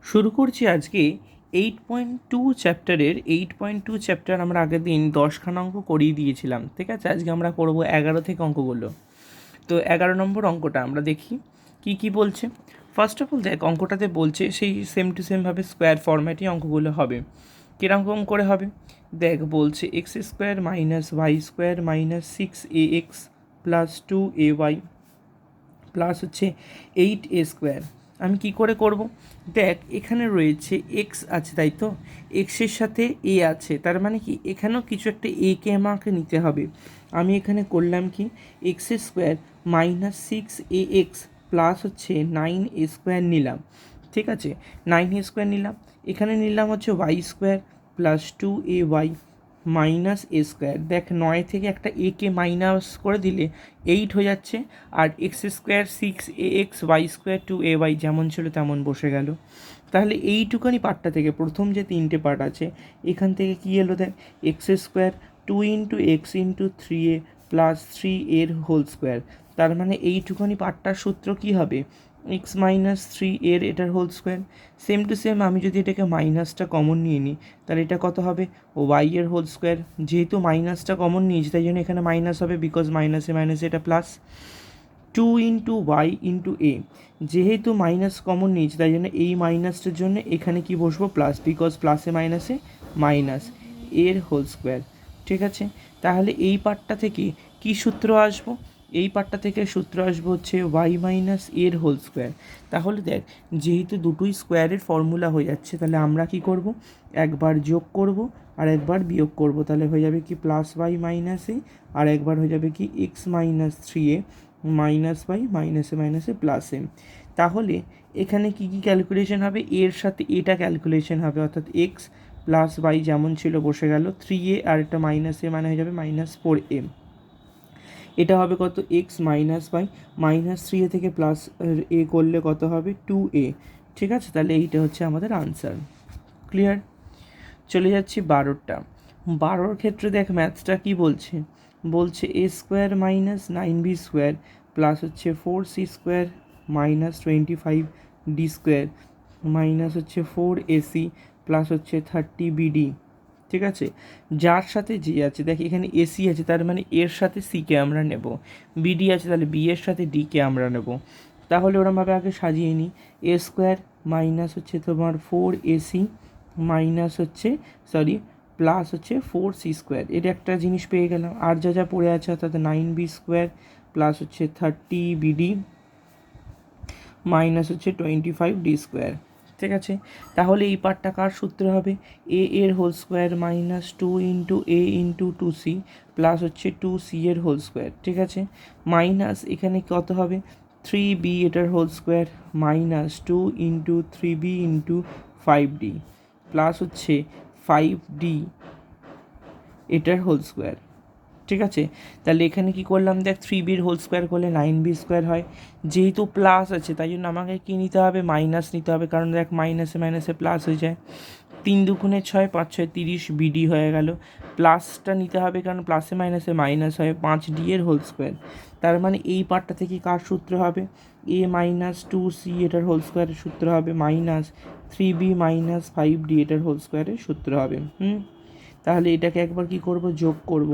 শুরু করছি আজকে 8.2 চ্যাপ্টারের 8.2 চ্যাপ্টার আমরা আগের দিন 10খানা অঙ্ক করিয়ে দিয়েছিলাম। ঠিক আছে, আজকে আমরা করব 11 থেকে অঙ্কগুলো। তো 11 নম্বর অঙ্কটা আমরা দেখি কি বলছে। ফার্স্ট অফ অল দেখ, অঙ্কটাতে বলছে সেই সেম টু সেমভাবে স্কোয়ার ফরম্যাটই অঙ্কগুলো হবে। কীরকম করে হবে দেখ, বলছে x square minus y square minus 6ax plus 2ay plus হচ্ছে 8a স্কোয়ার। আমি কি করে করব দেখ, এখানে রয়েছে এক্স আছে তাই তো, এক্সের সাথে এ আছে, তার মানে কি এখানেও কিছু একটা একে আমাকে নিতে হবে। আমি এখানে করলাম কি x square minus 6ax plus হচ্ছে 9a স্কোয়ার নিলাম। ঠিক আছে, 9a স্কোয়ার নিলাম, এখানে নিলাম হচ্ছে Y square plus 2ay minus A square. দেখ 9 থেকে একটা একে মাইনাস করে দিলে 8 হয়ে যাচ্ছে, আর X square 6ax Y square 2ay যেমন ছিল তেমন বসে গেল। তাহলে এইটুখানি পার্টটা থেকে প্রথম যে তিনটে পার্ট আছে এখান থেকে কী এলো দেখ, x square 2x/3a plus 3 whole square. তার মানে এইটুখানি পার্টটার সূত্র কী হবে, x মাইনাস 3 এটার whole square. Same to same আমি যদি এটাকে মাইনাসটা কমন নিয়ে নিই তাহলে এটা কত হবে, ওয়াই এর হোল স্কোয়ার। যেহেতু মাইনাসটা কমন নিয়েছি তাই জন্য এখানে মাইনাস হবে, বিকজ মাইনাসে মাইনাসে এটা প্লাস। 2 × y × a, যেহেতু মাইনাস কমন নিয়েছি তাই জন্য এই মাইনাসটার জন্য এখানে কি বসবো প্লাস, বিকজ প্লাসে মাইনাসে মাইনাস এর হোল স্কোয়ার। ঠিক আছে, তাহলে এই পার্টটা থেকে কি সূত্র আসবো, এই পার্টটা থেকে সূত্র আসবো হচ্ছে ওয়াই মাইনাস এর হোল স্কোয়ার। তাহলে দেখ, যেহেতু দুটোই স্কোয়ারের ফর্মুলা হয়ে যাচ্ছে তাহলে আমরা কি করব, একবার যোগ করব আর একবার বিয়োগ করব, তাহলে হয়ে যাবে কি প্লাস ওয়াই মাইনাস এ, আর একবার হয়ে যাবে কি x minus 3a minus Y মাইনাসে মাইনাসে প্লাস এম। তাহলে এখানে কি ক্যালকুলেশন হবে, এর সাথে এটা ক্যালকুলেশন হবে, অর্থাৎ এক্স প্লাস ওয়াই যেমন ছিল বসে গেল, 3a আর একটা মাইনাস এ মানে হয়ে যাবে -4m। এটা হবে কত, x minus Y minus 3a থেকে প্লাস এ করলে কত হবে 2a। ঠিক আছে, তাহলে এইটা হচ্ছে আমাদের আনসার। ক্লিয়ার। চলে যাচ্ছি 12টার ক্ষেত্রে দেখ ম্যাথসটা কি বলছে, বলছে a square minus 9b square plus হচ্ছে 4c square minus 25d square minus হচ্ছে 4ac প্লাস হচ্ছে 30bd। ঠিক আছে, যার সাথে জি আছে, দেখ এখানে এসি আছে তার মানে এর সাথে সিকে আমরা নেব, বিডি আছে তাহলে বি এর সাথে ডিকে আমরা নেব। তাহলে ওরমভাবে আগে সাজিয়ে নিই, এ স্কোয়ার মাইনাস হচ্ছে তোমার 4ac মাইনাস হচ্ছে প্লাস হচ্ছে 4c স্কোয়ার, এটা একটা জিনিস পেয়ে গেলাম। আর যা যা পড়ে আছে অর্থাৎ 9b স্কোয়ার প্লাস হচ্ছে 30bd মাইনাস হচ্ছে 25d স্কোয়ার। ঠিক আছে, তাহলে এই পার্টটা কার সূত্রে হবে, এ এর whole square minus 2 × a × 2c plus হচ্ছে 2c এর হোল স্কোয়ার। ঠিক আছে, মাইনাস এখানে কত হবে 3b এটার whole square minus 2 × 3b × 5d plus হচ্ছে 5d এটার হোল স্কোয়ার। ঠিক আছে, তাহলে এখানে কি করলাম দেখ, 3bর হোল স্কোয়ার করলে 9b স্কোয়ার হয়, যেহেতু প্লাস আছে তাই জন্য আমাকে কী নিতে হবে, মাইনাস নিতে হবে, কারণ দেখ মাইনাসে মাইনাসে প্লাস হয়ে যায়। 3×2 = 6, 5×6 = 30, বিডি হয়ে গেল। প্লাসটা নিতে হবে কারণ প্লাসে মাইনাসে মাইনাস হয়, 5d এর হোল স্কোয়ার। তার মানে এই পার্টটা থেকে কার সূত্র হবে, a মাইনাস 2c এটার হোল স্কোয়ারের সূত্র হবে মাইনাস 3b মাইনাস 5d এটার হোল স্কোয়ারের সূত্র হবে। তাহলে এটাকে একবার কি করব, যোগ করব,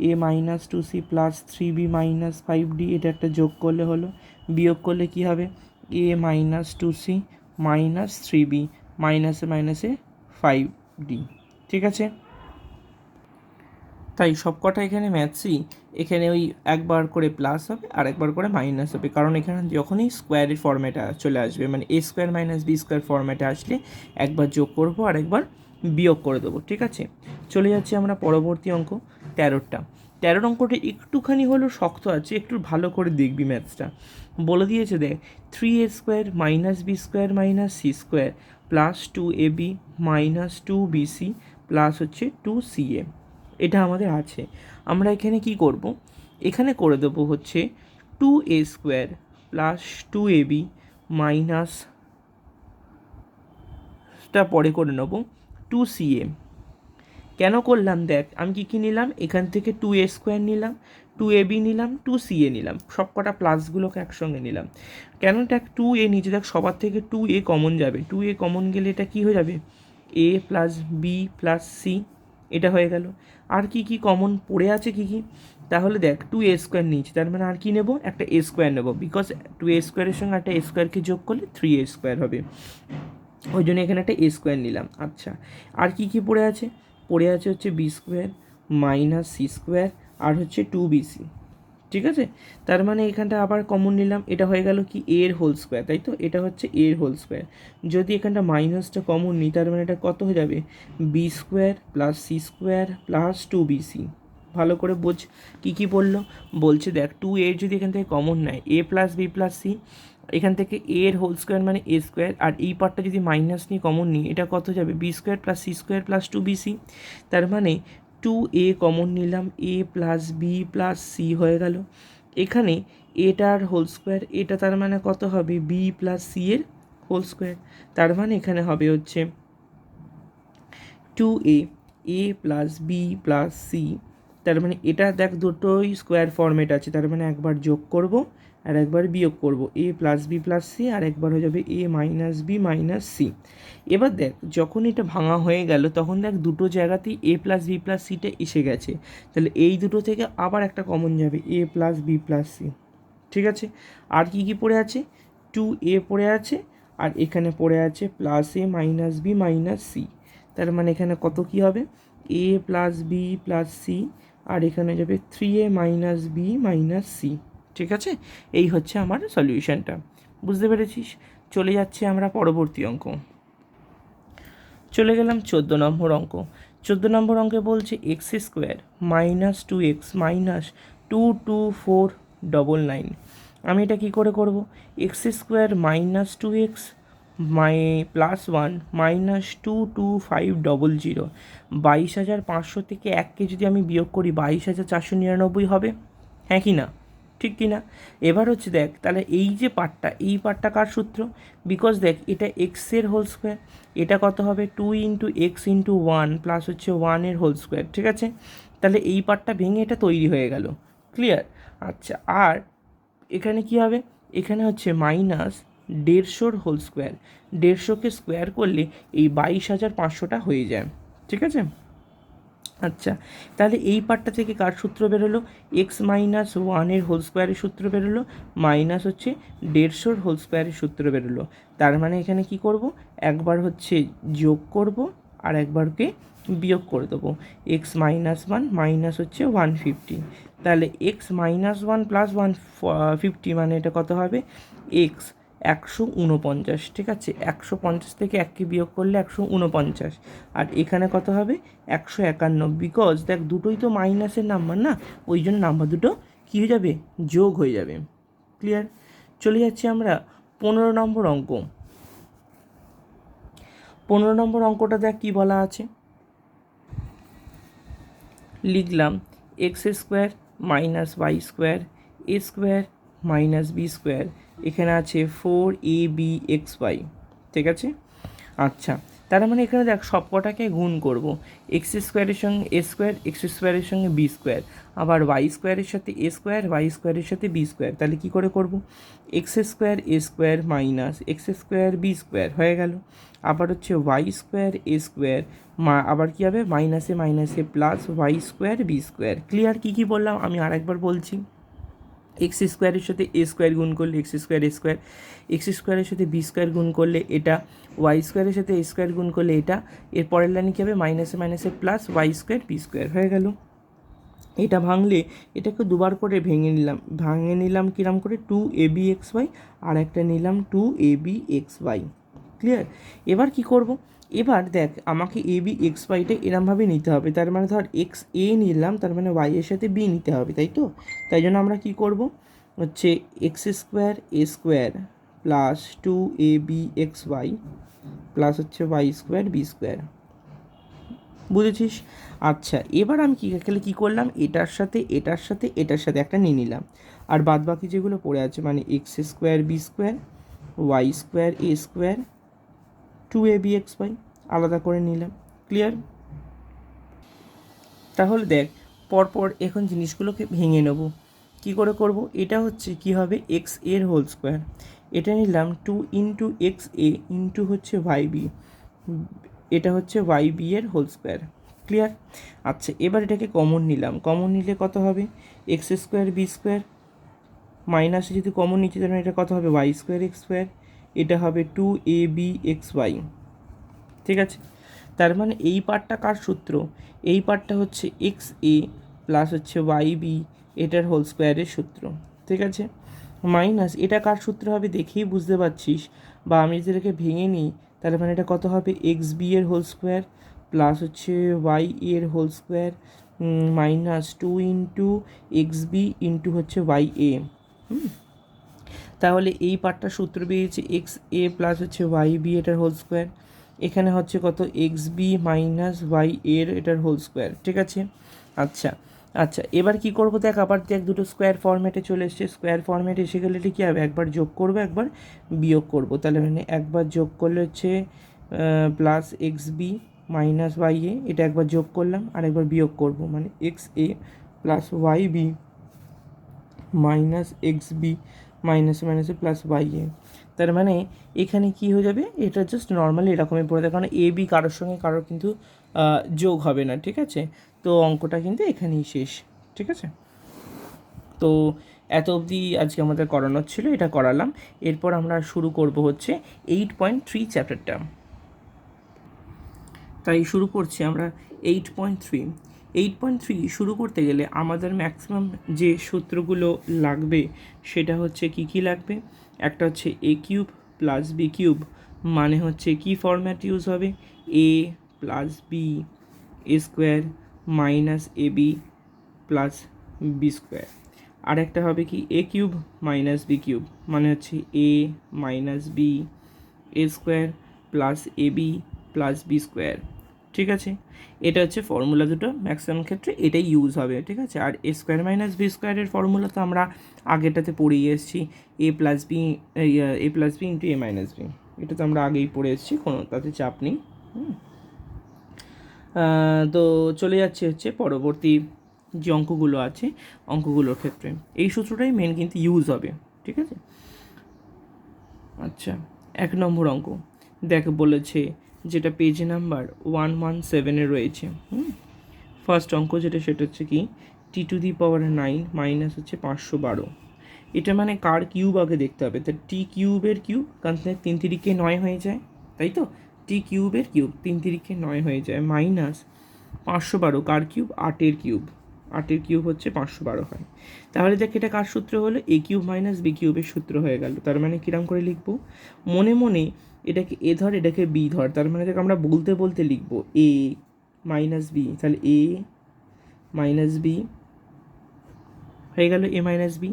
a minus 2c plus 3b minus 5d এটা একটা যোগ করলে হলো, বিয়োগ করলে কি হবে, a minus 2c minus 3b মাইনাসে মাইনাসে 5d। ঠিক আছে, তাই সবকটা এখানে ম্যাথসই এখানে ওই একবার করে প্লাস হবে আর একবার করে মাইনাস হবে, কারণ এখানে যখনই স্কোয়ারের ফর্ম্যাটে চলে আসবে মানে a square minus B square ফর্ম্যাটে আসলে একবার যোগ করব আর একবার বিয়োগ করে দেবো। ঠিক আছে, চলে যাচ্ছি আমরা পরবর্তী অঙ্ক 13 অঙ্কটা একটুখানি হলেও শক্ত আছে, একটু ভালো করে দেখবি ম্যাথসটা। বলে দিয়েছে দেখ, 3a square minus B square minus c square plus 2ab minus 2bc plus হচ্ছে 2ca, এটা আমাদের আছে। আমরা এখানে কি করব, এখানে করে দেবো হচ্ছে 2a স্কোয়ার প্লাস 2ab মাইনাসটা পরে করে নেব 2ca কেন করলাম দেখ, আমি কী কী নিলাম, এখান থেকে 2a² নিলাম, 2ab নিলাম, 2ca নিলাম, সব কটা প্লাসগুলোকে একসঙ্গে নিলাম। কেন দেখ 2a নিচে দেখ সবার থেকে 2a কমন যাবে, 2a কমন গেলে এটা কী হয়ে যাবে, a plus B plus c, এটা হয়ে গেল। আর কি কি কমন পড়ে আছে কি কি, তাহলে দেখ 2a² নিয়েছি, তার মানে আর কি নেব, একটা a² নেব, বিকজ 2a² সঙ্গে একটা a² যোগ করলে 3a² হবে, ওই জন্য এখানে একটা a² নিলাম। আচ্ছা, আর কি কি পড়ে আছে, পড়ে আছে হচ্ছে b² মাইনাস c² আর হচ্ছে 2bc, ঠিক আছে। তার মানে এখানটা আবার কমন নিলাম, এটা হয়ে গেল কি a এর হোল স্কোয়ার, তাই তো, এটা হচ্ছে a এর হোল স্কোয়ার। যদি এখানটা মাইনাসটা কমন নিই, তার মানে এটা কত হয়ে যাবে, b² plus c² plus 2bc। ভালো করে বোঝ কী কী বললো, বলছে দেখ 2a যদি এখান থেকে কমন নেয়, a plus B plus c, এখান থেকে a এর হোল স্কোয়ার মানে a², আর এই পার্টটা যদি মাইনাস নিয়ে কমন নিই, এটা কত যাবে, b² plus c² plus 2bc। তার মানে 2a কমন নিলাম, a plus B plus c হয়ে গেল। এখানে এটার হোল স্কোয়ার, এটা তার মানে কত হবে, বি প্লাস সি এর হোল স্কোয়ার, তার মানে এখানে হবে হচ্ছে 2a, a plus B plus c. তার মানে এটা দেখ দুটোই স্কোয়ার ফর্মেট আছে, তার মানে একবার যোগ করব আর একবার বিয়োগ করব, a plus B plus C, আর একবার হয়ে যাবে a minus B minus C. এবার দেখ যখন এটা ভাঙা হয়ে গেল, তখন দেখ দুটো জায়গাতেই a প্লাস বি প্লাস সিটা এসে গেছে, তাহলে এই দুটো থেকে আবার একটা কমন যাবে, a plus B plus c, ঠিক আছে। আর কি কি পড়ে আছে, 2a পড়ে আছে, আর এখানে পড়ে আছে plus a minus B minus C. তার মানে এখানে কত কি হবে, a plus B plus C, আর এখানে যাবে 3a minus B minus C, ঠিক আছে। এই হচ্ছে আমার সলিউশনটা, বুঝতে পেরেছিস। চলে যাচ্ছে আমরা পরবর্তী অঙ্ক, চলে গেলাম 14 নম্বর অঙ্ক। 14 নম্বর অঙ্কে বলছে x² মাইনাস 2x মাইনাস 22499। আমি এটা কী করে করব, x² minus 2x plus 1 minus 22500, 22,500 থেকে 1কে যদি আমি বিয়োগ করি 22,499 হবে, হ্যাঁ কি না, ঠিক কি না। এবার হচ্ছে দেখ তাহলে এই যে পার্টটা, এই পার্টটা কার সূত্র, বিকজ দেখ এটা এক্সের হোল স্কোয়ার, এটা কত হবে 2 ইন্টু এক্স ইন্টু 1 প্লাস হচ্ছে 1-এর হোল স্কোয়ার, ঠিক আছে। তাহলে এই পার্টটা ভেঙে এটা তৈরি হয়ে গেল, ক্লিয়ার। আচ্ছা, আর এখানে কি হবে, এখানে হচ্ছে মাইনাস 150 হোল স্কোয়ার, 150কে স্কোয়ার করলে এই 22,500টা হয়ে যায়, ঠিক আছে। আচ্ছা, তাহলে এই পার্টটা থেকে কার সূত্র বেরোলো, এক্স মাইনাস 1-এর হোল স্কোয়ারের সূত্র বেরোলো, মাইনাস হচ্ছে 150 হোল স্কোয়ারের সূত্র বেরোলো। তার মানে এখানে কি করব, একবার হচ্ছে যোগ করব আর একবারকে বিয়োগ করে দেবো, এক্স মাইনাস 1 মাইনাস হচ্ছে 150, তাহলে এক্স মাইনাস 1 প্লাস 150 মানে এটা কত হবে, এক্স 149, ঠিক আছে। 150 থেকে 1কে বিয়োগ করলে 149, আর এখানে কত হবে 151, বিকজ দেখ দুটোই তো মাইনাসের নাম্বার না, ওই জন্য নাম্বার দুটো কী হয়ে যাবে, যোগ হয়ে যাবে, ক্লিয়ার। চলে যাচ্ছি আমরা 15 নম্বর অঙ্ক। 15 নম্বর অঙ্কটা দেখ কী বলা আছে, লিখলাম x² minus y² a² minus b², এখানে আছে 4abxy, ঠিক আছে। আচ্ছা, তার মানে এখানে দেখ সব কটাকে গুণ করবো, x² সঙ্গে a², x² সঙ্গে b², আবার y² সাথে a², y² সাথে b², তাহলে কী করে করব, x² a² minus x² b² হয়ে গেল, আবার হচ্ছে y² a², আবার কী হবে, মাইনাসে মাইনাসে প্লাস y² b², ক্লিয়ার। কী কী বললাম আমি আরেকবার বলছি, x² সাথে a² গুণ করলে x² a², x² সাথে b² গুণ করলে এটা, y² সাথে a² গুণ করলে এটা, এর পরের লাইনে কী হবে, মাইনাসে মাইনাসে প্লাস y² b² হয়ে গেল। এটা ভাঙলে এটাকে দুবার করে ভেঙে নিলাম কিরম করে, 2abxy আর একটা নিলাম 2abxy, ক্লিয়ার। এবার কি করব, এবার দেখ আমাকে abxyটা এরমভাবে নিতে হবে, তার মানে ধর এক্স এ নিলাম, তার মানে y এর সাথে b নিতে হবে, তাই তো। তাই জন্য আমরা কি করব, হচ্ছে x² a² plus 2abxy plus হচ্ছে y² b², বুঝেছিস। আচ্ছা, এবার আমি কী করলাম, এটার সাথে এটার সাথে এটার সাথে একটা নিয়ে নিলাম, আর বাদ বাকি যেগুলো পড়ে আছে মানে x² b², y² a², 2abxy আলাদা করে নিলাম, ক্লিয়ার। তাহলে দেখ পরপর এখন জিনিসগুলোকে ভেঙে নেব। কী করে করব? এটা হচ্ছে কী হবে, এক্স এর হোল স্কোয়ার, এটা নিলাম 2 ইন্টু এক্স এ ইন্টু হচ্ছে ওয়াই বি, এটা হচ্ছে ওয়াই বি এর হোল স্কোয়ার। ক্লিয়ার? আচ্ছা, এবার এটাকে কমন নিলাম, কমন নিলে কত হবে, এক্স স্কোয়ার বি স্কোয়ার, মাইনাসে যদি কমন নিচ্ছি তাহলে এটা কত হবে, ওয়াই স্কোয়ার এক্স স্কোয়ার, এটা হবে 2ab(xy). ঠিক আছে, তার মানে এই পার্টটা কার সূত্র, এই পার্টটা হচ্ছে এক্স এ প্লাস হচ্ছে ওয়াই বি এটার হোল স্কোয়ারের সূত্র। ঠিক আছে, মাইনাস এটা কার সূত্র হবে দেখেই বুঝতে পারছিস, বা আমি যদি এটাকে ভেঙে নিই তাহলে মানে এটা কত হবে, এক্স বি এর হোল স্কোয়ার প্লাস হচ্ছে ওয়াই এর whole square minus 2 into x b into হচ্ছে ওয়াই এ। তাহলে এই পার্টটার সূত্র বেরিয়েছে এক্স এ প্লাস হচ্ছে ওয়াই বি এটার হোল স্কোয়ার, এখানে হচ্ছে কত, এক্স বি মাইনাস ওয়াই এর এটার হোল স্কোয়ার। ঠিক আছে, আচ্ছা আচ্ছা, এবার কি করবো দেখ, আবার দেখ দুটো স্কোয়ার ফরম্যাটে চলে এসছে, স্কোয়ার ফরম্যাটে এসে গেলে এটা কী হবে, একবার যোগ করবো একবার বিয়োগ করবো, তাহলে মানে একবার যোগ করলে হচ্ছে plus X B minus Y A, এটা একবার যোগ করলাম আর একবার বিয়োগ করবো, মানে এক্স এ plus Y B minus X B মাইনাসে মাইনাসে প্লাস ওয়াই এ। তার মানে এখানে কি হয়ে যাবে, এটা জাস্ট নর্মালি এরকমই পড়ে থাকে, কারণ এ বি কারোর সঙ্গে কারোর কিন্তু যোগ হবে না। ঠিক আছে, তো অঙ্কটা কিন্তু এখানেই শেষ। ঠিক আছে, তো এত অবধি আজকে আমাদের করানোর ছিল, এটা করালাম। এরপর আমরা শুরু করব হচ্ছে 8.3 চ্যাপ্টারটা। তাই শুরু করছি আমরা 8.3। 8.3 শুরু করতে গেলে আমাদের ম্যাক্সিমাম যে সূত্রগুলো লাগবে সেটা হচ্ছে কি কি লাগবে, একটা হচ্ছে এ কিউব প্লাস বি কিউব, মানে হচ্ছে কি ফরম্যাট ইউজ হবে, এ plus B a square minus A b plus B square. আর একটা হবে কি এ কিউব মাইনাস বি কিউব, মানে হচ্ছে এ minus b a square plus a b plus B square. ঠিক আছে, এটা হচ্ছে ফর্মুলা দুটো, ম্যাক্সিমাম ক্ষেত্রে এটাই ইউজ হবে। ঠিক আছে, আর এ স্কোয়ার মাইনাস বি স্কোয়ারের ফর্মুলা তো আমরা আগেটাতে পড়েই এসেছি, এ প্লাস বি ইন্টু এ মাইনাস বি, এটা তো আমরা আগেই পড়ে এসেছি, কোনো তাতে চাপ নেই। তো চলে যাচ্ছে হচ্ছে পরবর্তী যে অঙ্কগুলো আছে, অঙ্কগুলোর ক্ষেত্রে এই সূত্রটাই মেন কিন্তু ইউজ হবে। ঠিক আছে, আচ্ছা 1 নম্বর অঙ্ক দেখ, বলেছে যেটা পেজ নাম্বার 117 রয়েছে। ফার্স্ট অঙ্ক যেটা সেটা হচ্ছে কি t⁻9 মাইনাস হচ্ছে 512, এটা মানে কার কিউব আগে দেখতে হবে, তা টি কিউবের কিউব, কারণ 3 তিরিকে 9 হয়ে যায়, তাই তো, টি কিউবের কিউব 3 তিরিকে 9 হয়ে যায়, মাইনাস 512 কার কিউব, 8-এর কিউব, 8-এর কিউব হচ্ছে 512 হয়। তাহলে দেখ এটা কার সূত্র হলো, এ কিউব মাইনাস বি কিউবের সূত্র হয়ে গেল। তার মানে কিরম করে লিখবো, মনে মনে এটাকে এ ধর এটাকে বি ধর, তার মানে দেখ আমরা বলতে বলতে লিখবো এ মাইনাস বি, তাহলে এ মাইনাস বি হয়ে গেল, এ মাইনাস বি।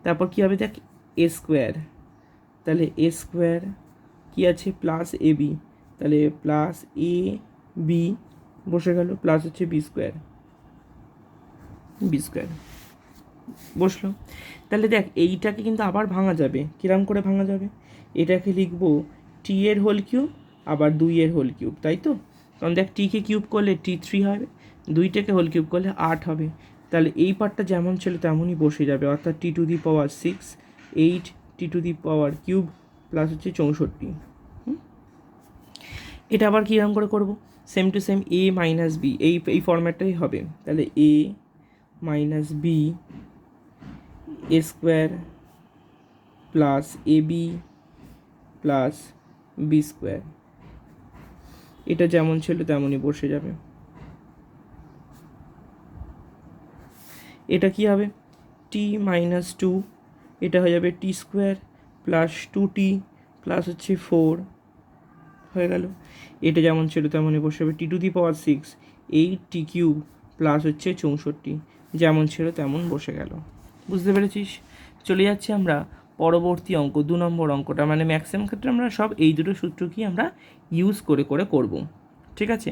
তারপর কী হবে দেখ, এ স্কোয়ার, তাহলে এ স্কোয়ার কী আছে, প্লাস এ বি, তাহলে প্লাস এ বি বসে গেল, প্লাস হচ্ছে বি স্কোয়ার বসলো। তাহলে দেখ এইটাকে কিন্তু আবার ভাঙা যাবে, কিরম করে ভাঙা যাবে, এটাকে লিখবো টি এর হোল কিউব আবার 2-এর হোল কিউব, তাই তো, কারণ দেখ টিকে কিউব করলে t3 হবে, 2টাকে হোল কিউব করলে 8 হবে, তাহলে এই পার্টটা যেমন ছিল তেমনই বসে যাবে, অর্থাৎ t⁻6 8 t³ প্লাস হচ্ছে 64। এটা আবার কীরকম করে করবো, same to same a minus b, এই ফরম্যাটটাই হবে, তাহলে a minus b a square plus a b plus B square, এটা যেমন ছিল তেমনই বসে যাবে। এটা কি হবে, t-2, এটা হয়ে যাবে টি স্কোয়ার প্লাস 2t প্লাস হচ্ছে 4 হয়ে গেল, এটা যেমন ছিল তেমনই বসে যাবে, t⁻6 8t³ প্লাস হচ্ছে 64, যেমন ছিল তেমন বসে গেল। বুঝতে পেরেছিস? চলে যাচ্ছি আমরা পরবর্তী অঙ্ক 2 নম্বর অঙ্কটা, মানে ম্যাক্সিমাম ক্ষেত্রে আমরা সব এই দুটো সূত্র কি আমরা ইউজ করে করব। ঠিক আছে,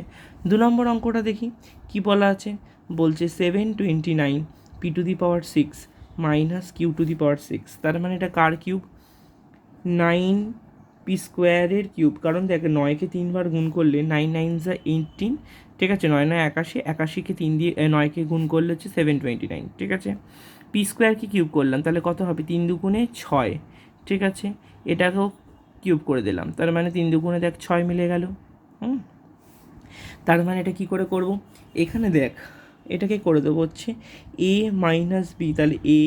2 নম্বর অঙ্কটা দেখি কি বলা আছে, বলছে 729 p⁶ মাইনাস q⁶, তার মানে এটা কার কিউব, 9 পি স্কোয়ারের কিউব, কারণ দেখ 9কে 3বার গুণ করলে 9 9 যা 18, ঠিক আছে, 9 9 81, 81কে 3 দিয়ে 9কে গুণ করলে হচ্ছে 729, ঠিক আছে। পি স্কোয়ারকে কিউব করলাম, তাহলে কত হবে, 3 দুগুণে 6, ঠিক আছে। এটাকেও কিউব করে দিলাম, তার মানে 3 দুগুণে দেখ 6 মিলে গেল। তার মানে এটা কি করে করব, এখানে দেখ এটাকে করে দেবো হচ্ছে এ মাইনাস বি, তাহলে এ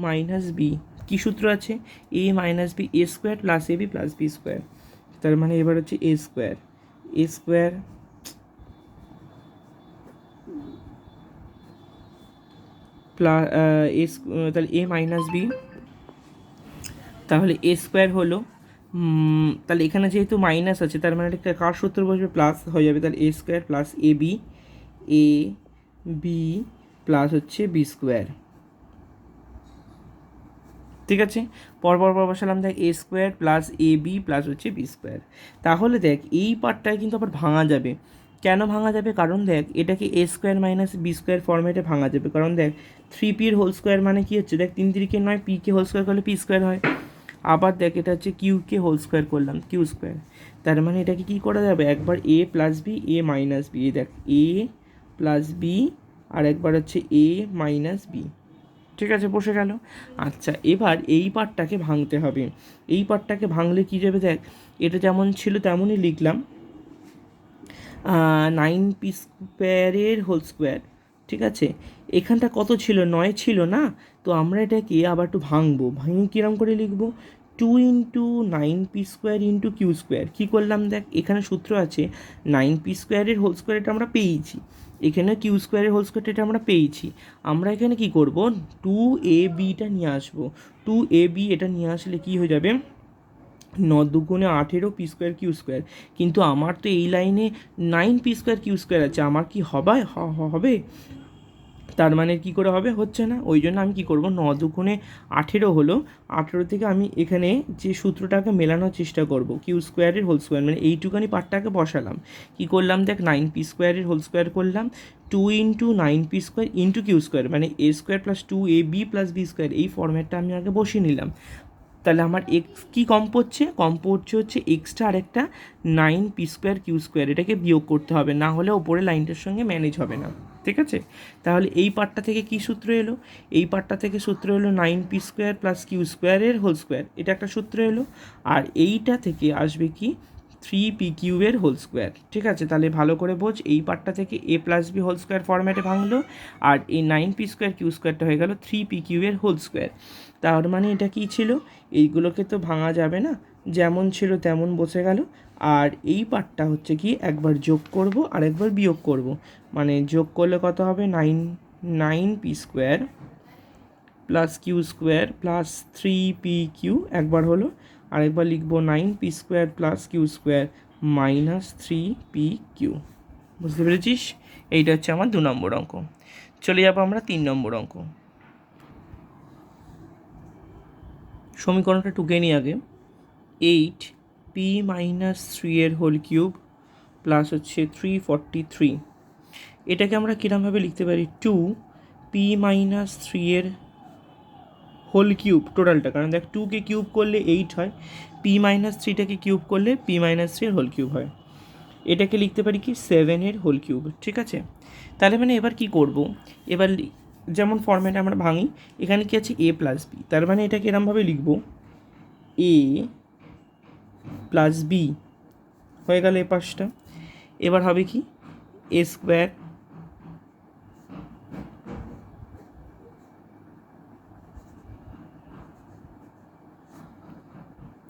মাইনাস বি কী সূত্র আছে, এ minus b a square plus a b plus B square, তার মানে এবার হচ্ছে এ স্কোয়ার প্লাস তাহলে এ মাইনাস বি, তাহলে এ স্কোয়ার হলো, তাহলে এখানে যেহেতু মাইনাস আছে তার মানে এটা কার সূত্র বসবে, প্লাস হয়ে যাবে, তাহলে এ square plus a b plus হচ্ছে বি স্কোয়ার, ঠিক আছে। পরপর বসালাম, দেখ এ square plus a b plus হচ্ছে বি স্কোয়ার। তাহলে দেখ এই পার্টটায় কিন্তু আবার ভাঙা যাবে, কেন ভাঙা যাবে, কারণ দেখ এটাকে এ স্কোয়ার মাইনাস বি স্কোয়ার ফর্মেটে ভাঙা যাবে, কারণ দেখ 3পির হোল স্কোয়ার মানে কি হচ্ছে, দেখ 3 3 9, পিকে হোল স্কোয়ার করলে পি স্কোয়ার হয়, আবার দেখ এটা হচ্ছে কিউকে হোল স্কোয়ার করলাম কিউ স্কোয়ার, তার মানে এটাকে কী করা যাবে, একবার এ plus B A minus B, দেখ এ প্লাস বি আর একবার হচ্ছে এ মাইনাস বি, ঠিক আছে, বসে গেল। আচ্ছা, এবার এই পার্টটাকে ভাঙতে হবে, এই পার্টটাকে ভাঙলে কী যাবে, দেখ এটা যেমন ছিল তেমনই লিখলাম, 9p স্কোয়ারের হোল স্কোয়ার, ঠিক আছে। এখানটা কত ছিল, 9 ছিল না, তো আমরা এটাকে আবার একটু ভাঙবো, ভাঙে কীরকম করে লিখবো, 2 into 9p square into Q square. কী করলাম, দেখ এখানে সূত্র আছে 9p স্কোয়ারের হোল স্কোয়ার, এটা আমরা পেয়েছি, এখানে কিউ স্কোয়ারের হোল স্কোয়ার এটা আমরা পেয়েছি, আমরা এখানে কি করব, 2ab নিয়ে আসবো, 2ab এটা নিয়ে আসলে কি হয়ে যাবে, 9 দুগুণে 18 পি স্কোয়ার কিউ স্কোয়ার, কিন্তু আমার তো এই লাইনে 9p স্কোয়ার কিউ স্কোয়ার আছে, আমার কি হবে, তার মানে কি করে হবে, হচ্ছে না, ওই জন্য আমি কি করব, 9 দুগুণে 18 হলো, 18 থেকে আমি এখানে যে সূত্রটাকে মেলানোর চেষ্টা করব, কিউ স্কোয়ারের হোল স্কোয়ার, মানে এইটুকানি পার্টটাকে বসালাম, কি করলাম, দেখ 9p স্কোয়ারের হোল স্কোয়ার করলাম, 2 into 9p square into Q square, মানে A square plus 2ab plus B square, এই ফর্ম্যাটটা আমি আগে বসিয়ে নিলাম। তাহলে আমার এক্স কী কম পড়ছে হচ্ছে এক্সট্রা আরেকটা 9p স্কোয়ার কিউ স্কোয়ার, এটাকে বিয়োগ করতে হবে, না হলে ওপরে লাইনটার সঙ্গে ম্যানেজ হবে না, ঠিক আছে। তাহলে এই পার্টটা থেকে কী সূত্র এলো, এই পার্টটা থেকে সূত্র এলো 9p স্কোয়ার প্লাস কিউ স্কোয়ারের হোল স্কোয়ার, এটা একটা সূত্র এলো, আর এইটা থেকে আসবে কি 3p কিউবের হোল স্কোয়ার, ঠিক আছে। তাহলে ভালো করে বোঝ, এই পার্টটা থেকে এ প্লাস বি হোল স্কোয়ার ফর্ম্যাটে ভাঙলো, আর এই 9p স্কোয়ার কিউ স্কোয়ারটা হয়ে গেল 3p কিউবের হোল স্কোয়ার। তার মানে এটা কী ছিল, এইগুলোকে তো ভাঙা যাবে না, যেমন ছিল তেমন বসে গেল, আর এই পার্টটা হচ্ছে কি একবার যোগ করব আর একবার বিয়োগ করব, মানে যোগ করলে কত হবে, 9p square plus q square plus 3p q একবার হলো, আরেকবার লিখব 9p square plus q square minus 3p q, বুঝতে পেরেছিস। এইটা হচ্ছে আমার 2 নম্বর অঙ্ক। চলে যাবো আমরা 3 নম্বর অঙ্ক। সমীকরণটা টুকে নিই আগে, 8p মাইনাস 3 এর হোল কিউব প্লাস হচ্ছে 343, এটাকে আমরা কীরকমভাবে লিখতে পারি, 2p মাইনাস 3 এর হোল কিউব টোটালটা, কারণ দেখ 2কে কিউব করলে 8 হয়, p মাইনাস 3টাকে কিউব করলে p মাইনাস 3 এর হোল কিউব হয়, এটাকে লিখতে পারি কি 7 এর হোল কিউব, ঠিক আছে। তাহলে মানে এবার কি করব, এবার যেমন ফর্ম্যাটে আমরা ভাঙি, এখানে কি আছে এ প্লাস বি, তার মানে এটাকে এরমভাবে লিখব, এ প্লাস বি হয়ে গেল এ পাশটা, এবার হবে কি এ স্কোয়ার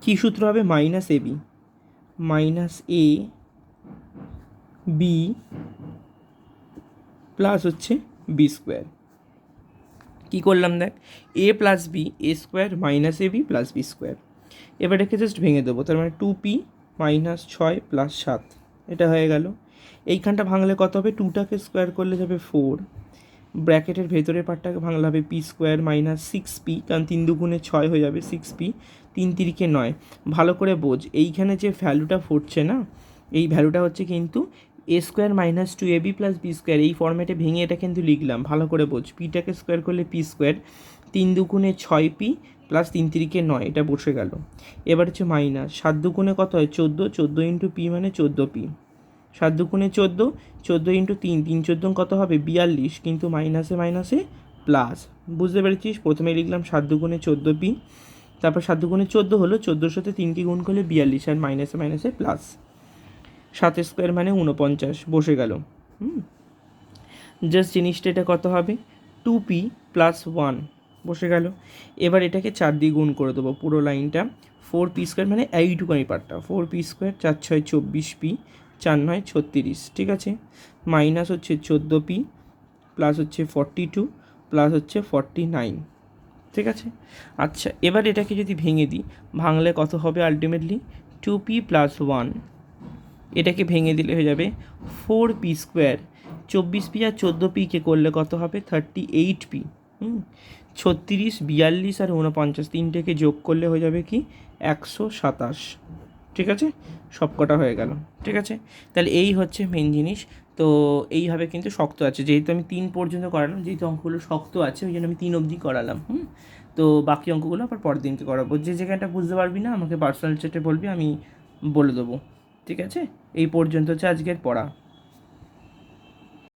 কী সূত্র হবে, minus A B minus A b plus হচ্ছে বি স্কোয়ার। কী করলাম দেখ, এ plus B a square minus A b plus B square, এবার এটাকে জাস্ট ভেঙে দেবো, তার মানে 2p মাইনাস 6 প্লাস 7, এটা হয়ে গেল। এইখানটা ভাঙলে কত হবে, 2টাকে স্কোয়ার করলে যাবে 4, ব্র্যাকেটের ভেতরের পার্টটাকে ভাঙলে হবে p স্কোয়ার মাইনাস 6p, কারণ 3 দুগুণে 6 হয়ে যাবে 6p, 3 3কে 9, ভালো করে বোঝ, এইখানে যে ভ্যালুটা ফুটছে না, এই ভ্যালুটা হচ্ছে কিন্তু A square minus 2ab plus B square, এই ফর্ম্যাটে ভেঙে এটা কিন্তু লিখলাম, ভালো করে বোঝ, পিটাকে স্কোয়ার করলে পি স্কোয়ার, 3 দুগুণে 6p প্লাস 3 3 9, এটা বসে গেল। এবার হচ্ছে মাইনাস 7 দুগুণে কত হয় 14, 14 ইন্টু পি মানে 14 পি, 7 দুগুণে 14, 14 ইন্টু 3, 3 14 কত হবে 42, কিন্তু মাইনাসে মাইনাসে প্লাস। বুঝতে পেরেছিস? প্রথমে লিখলাম 7 দুগুণে 14 পি, তারপর 7 দুগুণে 14 হলো, 14 সাথে 3টি গুণ করলে 42, আর মাইনাসে মাইনাসে প্লাস। 7 স্কোয়ার মানে 49 বসে গেল। জাস্ট জিনিসটা এটা কত হবে 2p প্লাস 1 বসে গেল। এবার এটাকে 4 দিয়ে গুণ করে দেবো পুরো লাইনটা। 4p স্কোয়ার মানে এইটুকানি পার্টটা, 4p স্কোয়ার, 4 6 24p, 4 9 36, ঠিক আছে। মাইনাস হচ্ছে 14p, প্লাস হচ্ছে 42, প্লাস হচ্ছে 49, ঠিক আছে। আচ্ছা, এবার এটাকে যদি ভেঙে দিই, ভাঙলে কত হবে আলটিমেটলি 2p প্লাস 1, এটাকে ভেঙে দিলে হয়ে যাবে 4p স্কোয়ার, 24p আর 14pকে করলে কত হবে 38p। 36, 42 আর 49, তিনটেকে যোগ করলে হয়ে যাবে কি 127, ঠিক আছে। সব কটা হয়ে গেল, ঠিক আছে। তাহলে এই হচ্ছে মেন জিনিস। তো এইভাবে কিন্তু শক্ত আছে, যেহেতু আমি 3 পর্যন্ত করালাম, যেহেতু অঙ্কগুলো শক্ত আছে ওই জন্য আমি 3 অবধি করালাম। তো বাকি অঙ্কগুলো আবার পরের দিনকে করাবো। যে জায়গাটা বুঝতে পারবি না আমাকে পার্সোনাল চ্যাটে বলবি, আমি বলে দেবো, ঠিক আছে। এই পর্যন্ত হচ্ছে আজকের পড়া।